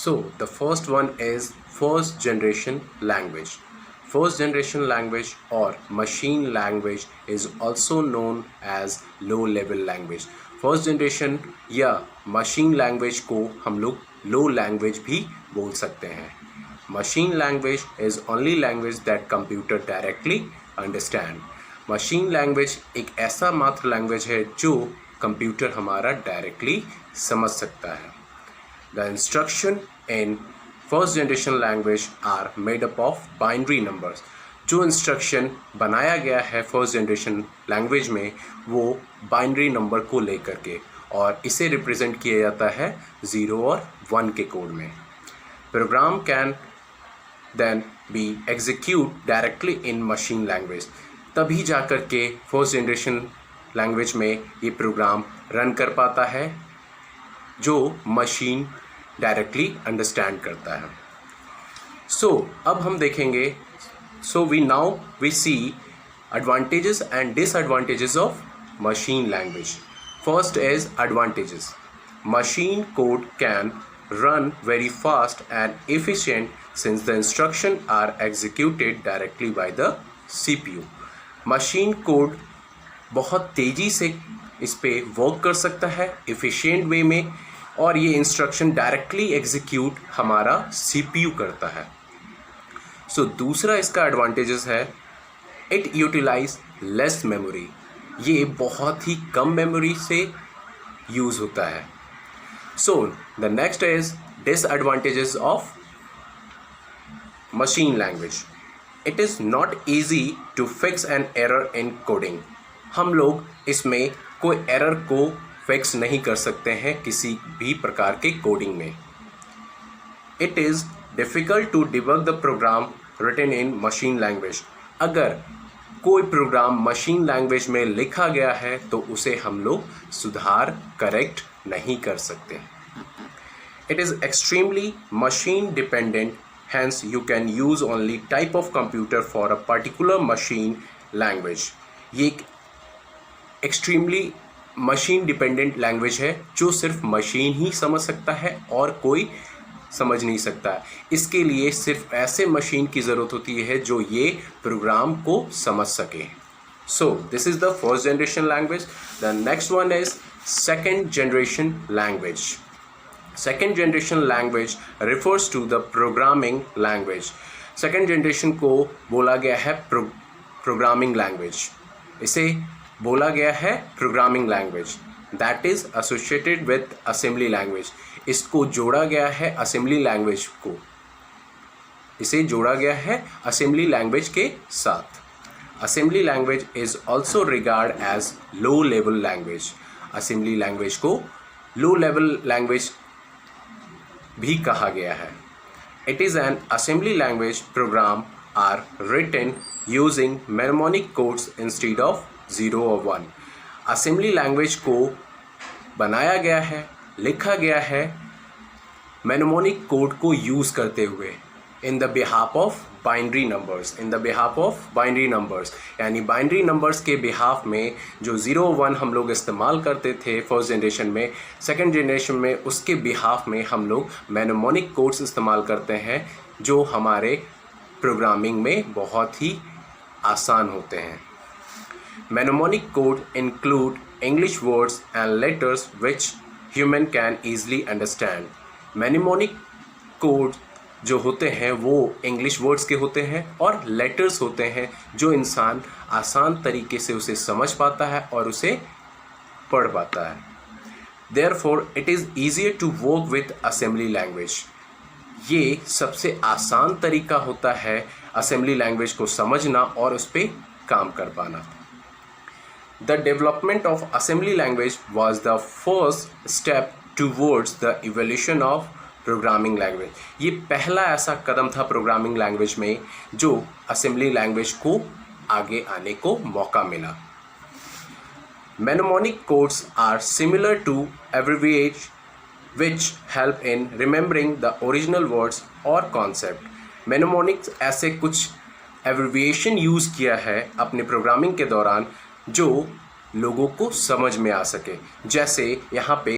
So the first one is first generation language. First generation language or machine language is also known as low level language. First generation या machine language को हम लोग लो language भी बोल सकते हैं. Machine language is only language that computer directly understand. Machine language एक ऐसा मात्र लैंग्वेज है जो कंप्यूटर हमारा डायरेक्टली समझ सकता है. The instruction in first generation language are made up of binary numbers. जो इंस्ट्रक्शन बनाया गया है फर्स्ट जनरेशन लैंग्वेज में वो बाइनरी नंबर को लेकर के, और इसे रिप्रेजेंट किया जाता है 0 और 1 के कोड में. Program can then be execute directly in machine language. तभी जाकर के फर्स्ट जनरेशन लैंग्वेज में ये प्रोग्राम रन कर पाता है जो मशीन डायरेक्टली अंडरस्टैंड करता है. सो अब हम देखेंगे. So we see advantages and disadvantages of machine language. First is advantages. Machine code can run very fast and efficient since the instructions are executed directly by the CPU. Machine code बहुत तेज़ी से इस पे work कर सकता है efficient वे में, और ये इंस्ट्रक्शन डायरेक्टली एग्जीक्यूट हमारा CPU करता है. सो दूसरा इसका एडवांटेजेस है इट यूटिलाइज लेस मेमोरी. ये बहुत ही कम मेमोरी से यूज़ होता है. So the next is disadvantages of machine language. It is not easy to fix an error in coding. हम लोग इसमें कोई एरर को फिक्स नहीं कर सकते हैं किसी भी प्रकार के कोडिंग में. It is difficult to debug the program written in machine language. अगर कोई प्रोग्राम मशीन लैंग्वेज में लिखा गया है तो उसे हम लोग सुधार करेक्ट नहीं कर सकते. It is extremely machine dependent, hence you can use only type of computer for a particular machine language. ये एक एक्सट्रीमली मशीन डिपेंडेंट लैंग्वेज है जो सिर्फ मशीन ही समझ सकता है और कोई समझ नहीं सकता. इसके लिए सिर्फ ऐसे मशीन की ज़रूरत होती है जो ये प्रोग्राम को समझ सके. So this is the first generation language. The next one is second generation language. Second generation language refers to the programming language. Second generation को बोला गया है प्रोग्रामिंग लैंग्वेज. इसे बोला गया है programming language that is associated with assembly language. इसको जोड़ा गया है असेंबली लैंग्वेज को. इसे जोड़ा गया है असेंबली लैंग्वेज के साथ. Assembly language is also regard as low level language. Assembly language को लो लेवल लैंग्वेज भी कहा गया है. It is an assembly language program are written using mnemonic codes instead of 0 और 1. असेंबली लैंग्वेज को बनाया गया है, लिखा गया है मेमोनिक कोड को यूज़ करते हुए in the behalf of binary numbers. In the behalf of binary numbers यानी बाइनरी नंबर्स के बिहाफ में जो 0 1 हम लोग इस्तेमाल करते थे फर्स्ट जनरेशन में, सेकंड जनरेशन में उसके बिहाफ में हम लोग मेमोनिक कोड्स इस्तेमाल करते हैं जो हमारे प्रोग्रामिंग में बहुत ही आसान होते हैं. Mnemonic code include English words and letters which human can easily understand. Mnemonic code जो होते हैं वो इंग्लिश वर्ड्स के होते हैं और लेटर्स होते हैं जो इंसान आसान तरीके से उसे समझ पाता है और उसे पढ़ पाता है. Therefore, it is easier to work with assembly language. ये सबसे आसान तरीका होता है असेंबली लैंग्वेज को समझना और उस पर काम कर पाना. The development of assembly language was the first step towards the evolution of programming language. ये पहला ऐसा कदम था प्रोग्रामिंग लैंग्वेज में जो असेंबली लैंग्वेज को आगे आने को मौका मिला. Mnemonic codes are similar to abbreviations which help in remembering the original words or concept. Mnemonics ऐसे कुछ एब्रिविएशन यूज़ किया है अपने प्रोग्रामिंग के दौरान जो लोगों को समझ में आ सके. जैसे यहाँ पे